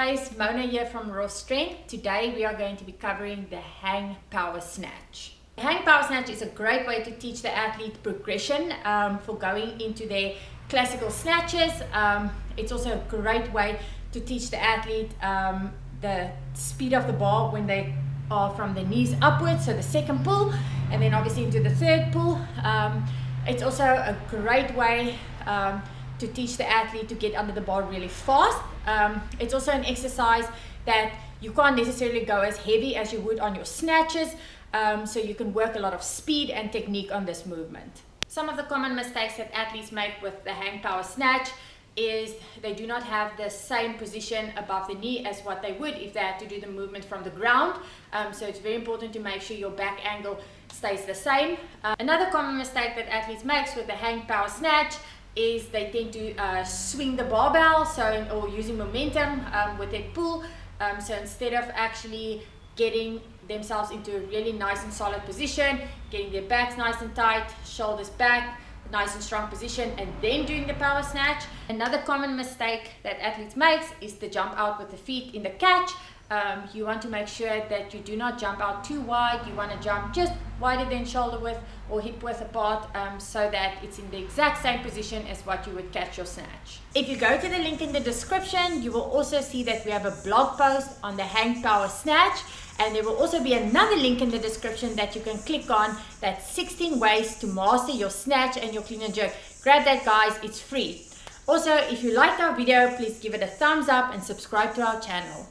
guys, Mona here from Raw Strength. Today we are going to be covering the Hang Power Snatch. The Hang Power Snatch is a great way to teach the athlete progression for going into their classical snatches. It's also a great way to teach the athlete the speed of the bar when they are from the knees upwards, so the second pull, and then obviously into the third pull. It's also a great way to teach the athlete to get under the bar really fast. It's also an exercise that you can't necessarily go as heavy as you would on your snatches, so you can work a lot of speed and technique on this movement. Some of the common mistakes that athletes make with the Hang Power Snatch is they do not have the same position above the knee as what they would if they had to do the movement from the ground. So it's very important to make sure your back angle stays the same. Another common mistake that athletes make with the Hang Power Snatch is they tend to swing the barbell, or using momentum with their pull. So instead of actually getting themselves into a really nice and solid position, getting their backs nice and tight, shoulders back, nice and strong position, and then doing the power snatch. Another common mistake that athletes make is to jump out with the feet in the catch. You want to make sure that you do not jump out too wide. You want to jump just wider than shoulder width or hip width apart, so that it's in the exact same position as what you would catch your snatch. If you go to the link in the description, you will also see that we have a blog post on the Hang Power Snatch, and there will also be another link in the description that you can click on. That's 16 ways to master your snatch and your clean and jerk. Grab that, guys, it's free. Also, if you liked our video, please give it a thumbs up and subscribe to our channel.